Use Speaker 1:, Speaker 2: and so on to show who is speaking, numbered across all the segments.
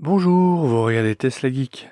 Speaker 1: Bonjour, vous regardez Tesla Geek.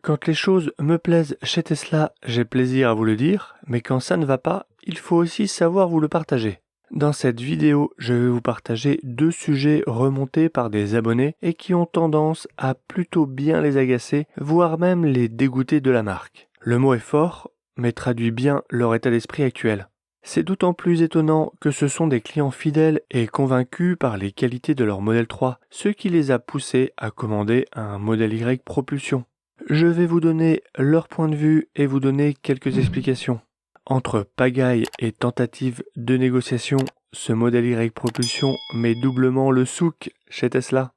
Speaker 1: Quand les choses me plaisent chez Tesla, j'ai plaisir à vous le dire, mais quand ça ne va pas, il faut aussi savoir vous le partager. Dans cette vidéo, je vais vous partager 2 sujets remontés par des abonnés et qui ont tendance à plutôt bien les agacer, voire même les dégoûter de la marque. Le mot est fort, mais traduit bien leur état d'esprit actuel. C'est d'autant plus étonnant que ce sont des clients fidèles et convaincus par les qualités de leur modèle 3, ce qui les a poussés à commander un modèle Y propulsion. Je vais vous donner leur point de vue et vous donner quelques explications. Entre pagaille et tentative de négociation, ce modèle Y propulsion met doublement le souk chez Tesla.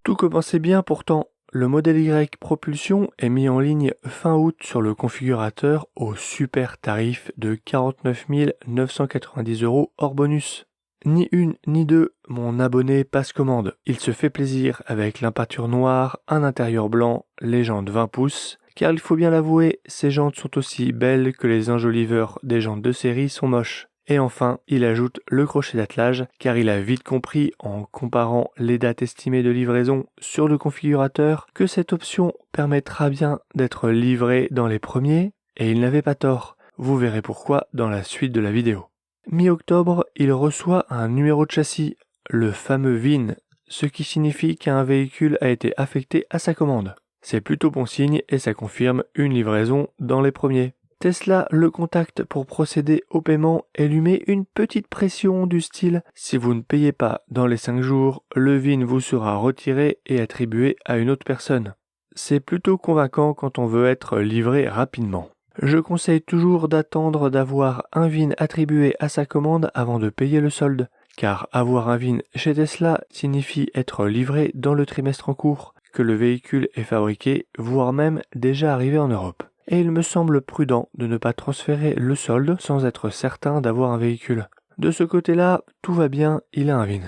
Speaker 1: Tout commençait bien pourtant. Le modèle Y propulsion est mis en ligne fin août sur le configurateur au super tarif de 49 990 € hors bonus. Ni une ni deux, mon abonné passe commande. Il se fait plaisir avec l'impeinture noire, un intérieur blanc, les jantes 20 pouces, car il faut bien l'avouer, ces jantes sont aussi belles que les enjoliveurs des jantes de série sont moches. Et enfin, il ajoute le crochet d'attelage, car il a vite compris, en comparant les dates estimées de livraison sur le configurateur, que cette option permettra bien d'être livré dans les premiers, et il n'avait pas tort. Vous verrez pourquoi dans la suite de la vidéo. Mi-octobre, il reçoit un numéro de châssis, le fameux VIN, ce qui signifie qu'un véhicule a été affecté à sa commande. C'est plutôt bon signe et ça confirme une livraison dans les premiers. Tesla le contacte pour procéder au paiement et lui met une petite pression du style « Si vous ne payez pas dans les 5 jours, le VIN vous sera retiré et attribué à une autre personne ». C'est plutôt convaincant quand on veut être livré rapidement. Je conseille toujours d'attendre d'avoir un VIN attribué à sa commande avant de payer le solde, car avoir un VIN chez Tesla signifie être livré dans le trimestre en cours, que le véhicule est fabriqué, voire même déjà arrivé en Europe. Et il me semble prudent de ne pas transférer le solde sans être certain d'avoir un véhicule. De ce côté-là, tout va bien, il a un VIN.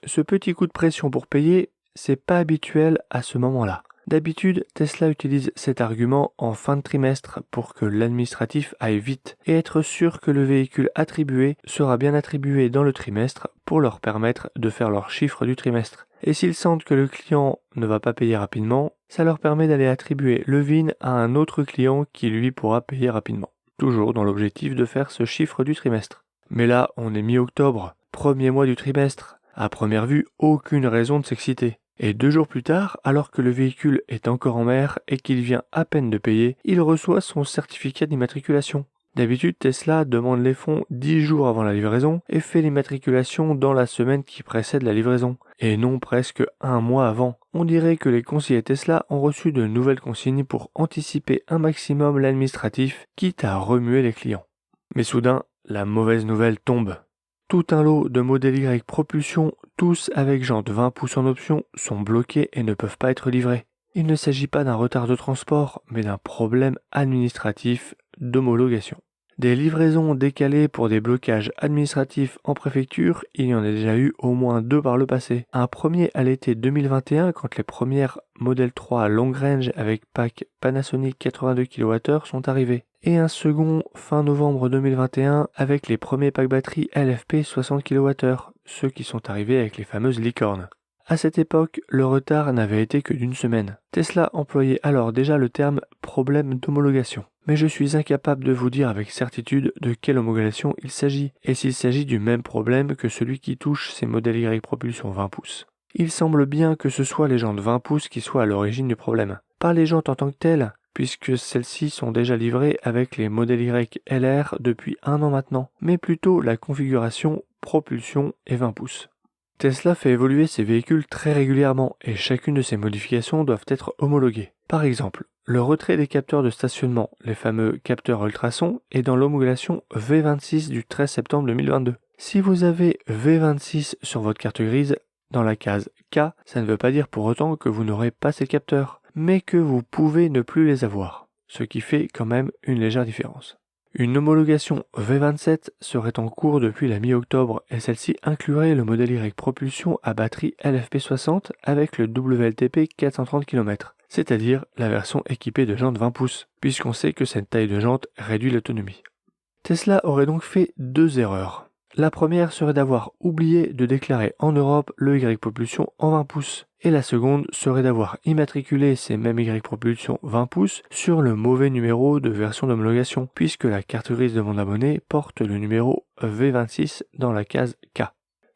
Speaker 1: Ce petit coup de pression pour payer, c'est pas habituel à ce moment-là. D'habitude, Tesla utilise cet argument en fin de trimestre pour que l'administratif aille vite et être sûr que le véhicule attribué sera bien attribué dans le trimestre pour leur permettre de faire leur chiffre du trimestre. Et s'ils sentent que le client ne va pas payer rapidement, ça leur permet d'aller attribuer le VIN à un autre client qui lui pourra payer rapidement. Toujours dans l'objectif de faire ce chiffre du trimestre. Mais là, on est mi-octobre, premier mois du trimestre. À première vue, aucune raison de s'exciter. Et 2 jours plus tard, alors que le véhicule est encore en mer et qu'il vient à peine de payer, il reçoit son certificat d'immatriculation. D'habitude, Tesla demande les fonds 10 jours avant la livraison et fait l'immatriculation dans la semaine qui précède la livraison, et non presque 1 mois avant. On dirait que les conseillers Tesla ont reçu de nouvelles consignes pour anticiper un maximum l'administratif, quitte à remuer les clients. Mais soudain, la mauvaise nouvelle tombe. Tout un lot de modèles Y propulsion, tous avec jantes 20 pouces en option, sont bloqués et ne peuvent pas être livrés. Il ne s'agit pas d'un retard de transport, mais d'un problème administratif d'homologation. Des livraisons décalées pour des blocages administratifs en préfecture, il y en a déjà eu au moins 2 par le passé. Un premier à l'été 2021 quand les premières Model 3 long range avec pack Panasonic 82 kWh sont arrivés. Et un second fin novembre 2021 avec les premiers packs batterie LFP 60 kWh, ceux qui sont arrivés avec les fameuses licornes. À cette époque, le retard n'avait été que d'1 semaine. Tesla employait alors déjà le terme « problème d'homologation ». Mais je suis incapable de vous dire avec certitude de quelle homologation il s'agit, et s'il s'agit du même problème que celui qui touche ces modèles Y propulsion 20 pouces. Il semble bien que ce soit les jantes 20 pouces qui soient à l'origine du problème. Pas les jantes en tant que telles, puisque celles-ci sont déjà livrées avec les modèles Y LR depuis 1 an maintenant, mais plutôt la configuration propulsion et 20 pouces. Tesla fait évoluer ses véhicules très régulièrement et chacune de ces modifications doivent être homologuées. Par exemple, le retrait des capteurs de stationnement, les fameux capteurs ultrasons, est dans l'homologation V26 du 13 septembre 2022. Si vous avez V26 sur votre carte grise, dans la case K, ça ne veut pas dire pour autant que vous n'aurez pas ces capteurs, mais que vous pouvez ne plus les avoir, ce qui fait quand même une légère différence. Une homologation V27 serait en cours depuis la mi-octobre et celle-ci inclurait le modèle Y propulsion à batterie LFP60 avec le WLTP 430 km, c'est-à-dire la version équipée de jantes 20 pouces, puisqu'on sait que cette taille de jante réduit l'autonomie. Tesla aurait donc fait 2 erreurs. La première serait d'avoir oublié de déclarer en Europe le Y propulsion en 20 pouces. Et la seconde serait d'avoir immatriculé ces mêmes Y propulsion 20 pouces sur le mauvais numéro de version d'homologation, puisque la carte grise de mon abonné porte le numéro V26 dans la case K.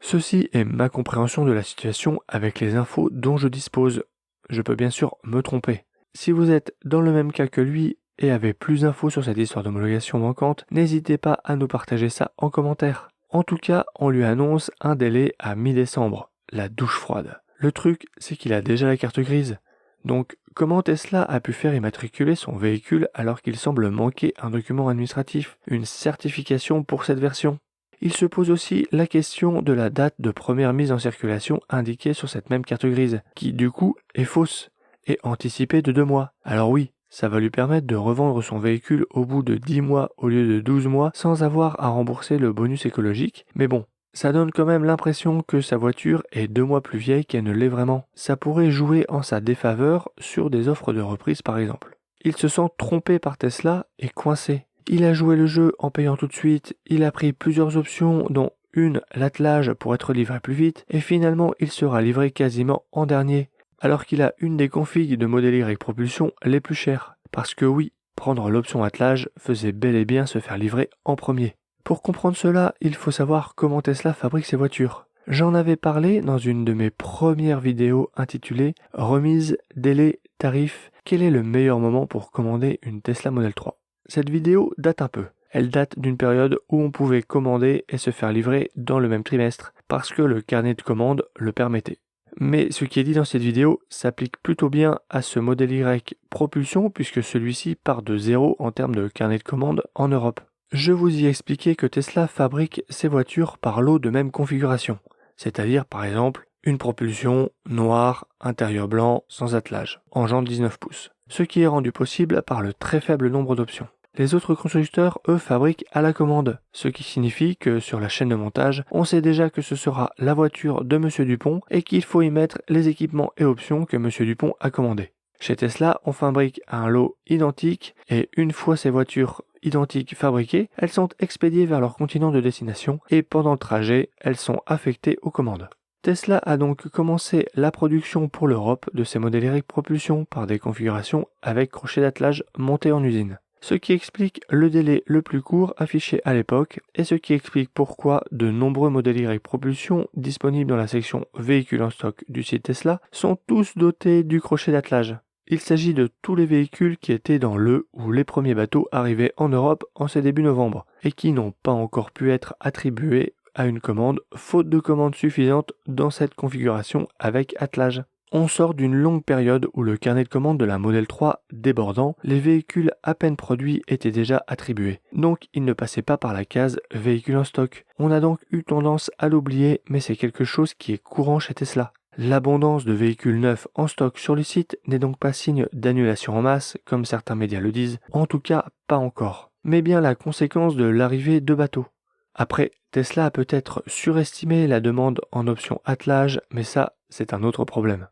Speaker 1: Ceci est ma compréhension de la situation avec les infos dont je dispose. Je peux bien sûr me tromper. Si vous êtes dans le même cas que lui et avez plus d'infos sur cette histoire d'homologation manquante, n'hésitez pas à nous partager ça en commentaire. En tout cas, on lui annonce un délai à mi-décembre, la douche froide. Le truc, c'est qu'il a déjà la carte grise. Donc, comment Tesla a pu faire immatriculer son véhicule alors qu'il semble manquer un document administratif, une certification pour cette version? Il se pose aussi la question de la date de première mise en circulation indiquée sur cette même carte grise, qui du coup est fausse, et anticipée de 2 mois. Alors oui, ça va lui permettre de revendre son véhicule au bout de 10 mois au lieu de 12 mois sans avoir à rembourser le bonus écologique, mais bon, ça donne quand même l'impression que sa voiture est 2 mois plus vieille qu'elle ne l'est vraiment. Ça pourrait jouer en sa défaveur sur des offres de reprise par exemple. Il se sent trompé par Tesla et coincé. Il a joué le jeu en payant tout de suite, il a pris plusieurs options dont une, l'attelage pour être livré plus vite, et finalement il sera livré quasiment en dernier, alors qu'il a une des configs de modèle Y propulsion les plus chères. Parce que oui, prendre l'option attelage faisait bel et bien se faire livrer en premier. Pour comprendre cela, il faut savoir comment Tesla fabrique ses voitures. J'en avais parlé dans une de mes premières vidéos intitulée « Remise, délai, tarif, quel est le meilleur moment pour commander une Tesla Model 3 ?» Cette vidéo date un peu. Elle date d'une période où on pouvait commander et se faire livrer dans le même trimestre, parce que le carnet de commande le permettait. Mais ce qui est dit dans cette vidéo s'applique plutôt bien à ce modèle Y propulsion puisque celui-ci part de 0 en termes de carnet de commande en Europe. Je vous y expliquais que Tesla fabrique ses voitures par lot de même configuration, c'est-à-dire par exemple une propulsion noire, intérieur blanc, sans attelage, en jantes 19 pouces, ce qui est rendu possible par le très faible nombre d'options. Les autres constructeurs, eux, fabriquent à la commande, ce qui signifie que sur la chaîne de montage, on sait déjà que ce sera la voiture de Monsieur Dupont et qu'il faut y mettre les équipements et options que Monsieur Dupont a commandés. Chez Tesla, on fabrique un lot identique et une fois ces voitures identiques fabriquées, elles sont expédiées vers leur continent de destination et pendant le trajet, elles sont affectées aux commandes. Tesla a donc commencé la production pour l'Europe de ses modèles Y propulsion par des configurations avec crochet d'attelage monté en usine. Ce qui explique le délai le plus court affiché à l'époque et ce qui explique pourquoi de nombreux modèles Y propulsion disponibles dans la section véhicules en stock du site Tesla sont tous dotés du crochet d'attelage. Il s'agit de tous les véhicules qui étaient dans le ou les premiers bateaux arrivés en Europe en ces débuts novembre et qui n'ont pas encore pu être attribués à une commande faute de commande suffisante dans cette configuration avec attelage. On sort d'une longue période où le carnet de commande de la Model 3 débordant, les véhicules à peine produits étaient déjà attribués. Donc ils ne passaient pas par la case véhicules en stock. On a donc eu tendance à l'oublier, mais c'est quelque chose qui est courant chez Tesla. L'abondance de véhicules neufs en stock sur le site n'est donc pas signe d'annulation en masse, comme certains médias le disent, en tout cas pas encore, mais bien la conséquence de l'arrivée de bateaux. Après, Tesla a peut-être surestimé la demande en option attelage, mais ça, c'est un autre problème.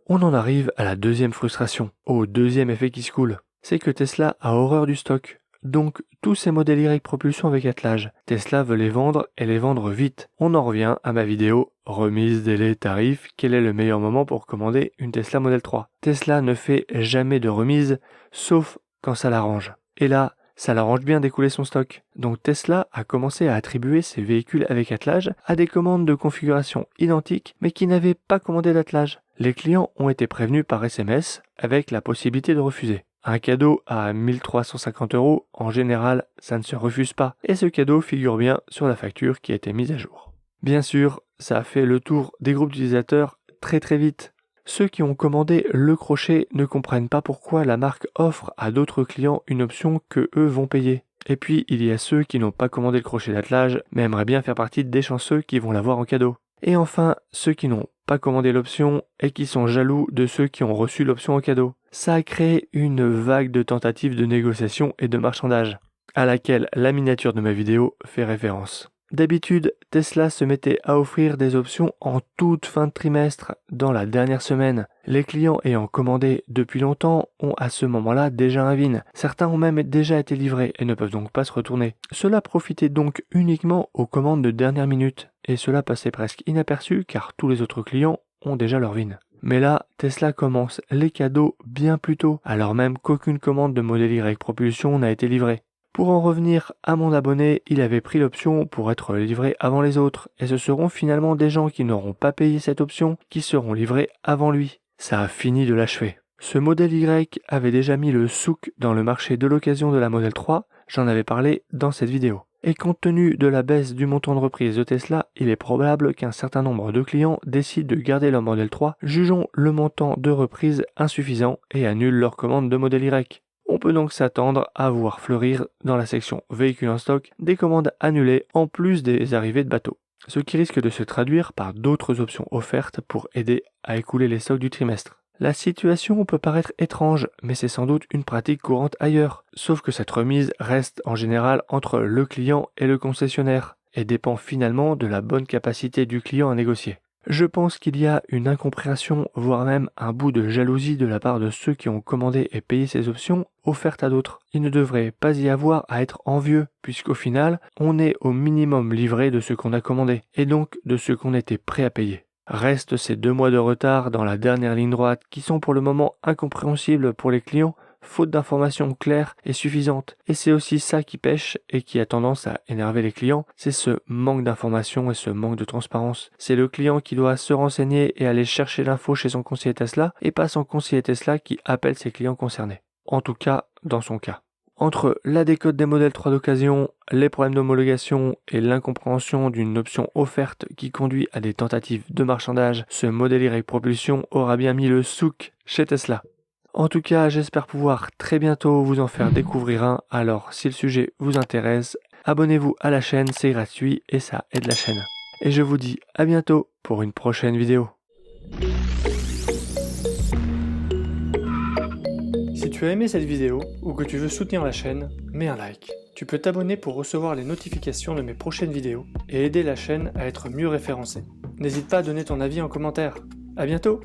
Speaker 1: On en arrive à la deuxième frustration, au deuxième effet qui se coule. C'est que Tesla a horreur du stock. Donc, tous ces modèles Y propulsion avec attelage, Tesla veut les vendre et les vendre vite. On en revient à ma vidéo « Remise, délai, tarif, quel est le meilleur moment pour commander une Tesla Model 3 ?» Tesla ne fait jamais de remise, sauf quand ça l'arrange. Et là, ça l'arrange bien d'écouler son stock. Donc Tesla a commencé à attribuer ses véhicules avec attelage à des commandes de configuration identiques mais qui n'avaient pas commandé d'attelage. Les clients ont été prévenus par SMS avec la possibilité de refuser. Un cadeau à 1350 €, en général, ça ne se refuse pas, et ce cadeau figure bien sur la facture qui a été mise à jour. Bien sûr, ça a fait le tour des groupes d'utilisateurs très vite. Ceux qui ont commandé le crochet ne comprennent pas pourquoi la marque offre à d'autres clients une option que eux vont payer. Et puis, il y a ceux qui n'ont pas commandé le crochet d'attelage, mais aimeraient bien faire partie des chanceux qui vont l'avoir en cadeau. Et enfin, ceux qui n'ont pas commandé l'option et qui sont jaloux de ceux qui ont reçu l'option en cadeau. Ça a créé une vague de tentatives de négociation et de marchandage. à laquelle la miniature de ma vidéo fait référence. D'habitude, Tesla se mettait à offrir des options en toute fin de trimestre, dans la dernière semaine. Les clients ayant commandé depuis longtemps ont à ce moment-là déjà un VIN. Certains ont même déjà été livrés et ne peuvent donc pas se retourner. Cela profitait donc uniquement aux commandes de dernière minute, et cela passait presque inaperçu car tous les autres clients ont déjà leur VIN. Mais là, Tesla commence les cadeaux bien plus tôt, alors même qu'aucune commande de Model Y Propulsion n'a été livrée. Pour en revenir à mon abonné, il avait pris l'option pour être livré avant les autres, et ce seront finalement des gens qui n'auront pas payé cette option qui seront livrés avant lui. Ça a fini de l'achever. Ce Model Y avait déjà mis le souk dans le marché de l'occasion de la Model 3, j'en avais parlé dans cette vidéo. Et compte tenu de la baisse du montant de reprise de Tesla, il est probable qu'un certain nombre de clients décident de garder leur Model 3, jugeant le montant de reprise insuffisant et annulent leur commande de Model Y. On peut donc s'attendre à voir fleurir dans la section véhicules en stock des commandes annulées en plus des arrivées de bateaux, ce qui risque de se traduire par d'autres options offertes pour aider à écouler les stocks du trimestre. La situation peut paraître étrange, mais c'est sans doute une pratique courante ailleurs, sauf que cette remise reste en général entre le client et le concessionnaire, et dépend finalement de la bonne capacité du client à négocier. Je pense qu'il y a une incompréhension, voire même un bout de jalousie de la part de ceux qui ont commandé et payé ces options offertes à d'autres. Il ne devrait pas y avoir à être envieux, puisqu'au final, on est au minimum livré de ce qu'on a commandé, et donc de ce qu'on était prêt à payer. Restent ces 2 mois de retard dans la dernière ligne droite qui sont pour le moment incompréhensibles pour les clients, faute d'informations claires et suffisantes. Et c'est aussi ça qui pêche et qui a tendance à énerver les clients, c'est ce manque d'informations et ce manque de transparence. C'est le client qui doit se renseigner et aller chercher l'info chez son conseiller Tesla, et pas son conseiller Tesla qui appelle ses clients concernés. En tout cas, dans son cas. Entre la décote des modèles 3 d'occasion, les problèmes d'homologation et l'incompréhension d'une option offerte qui conduit à des tentatives de marchandage, ce Model Y Propulsion aura bien mis le souk chez Tesla. En tout cas, j'espère pouvoir très bientôt vous en faire découvrir un, alors si le sujet vous intéresse, abonnez-vous à la chaîne, c'est gratuit et ça aide la chaîne. Et je vous dis à bientôt pour une prochaine vidéo. Si tu as aimé cette vidéo ou que tu veux soutenir la chaîne, mets un like. Tu peux t'abonner pour recevoir les notifications de mes prochaines vidéos et aider la chaîne à être mieux référencée. N'hésite pas à donner ton avis en commentaire. À bientôt!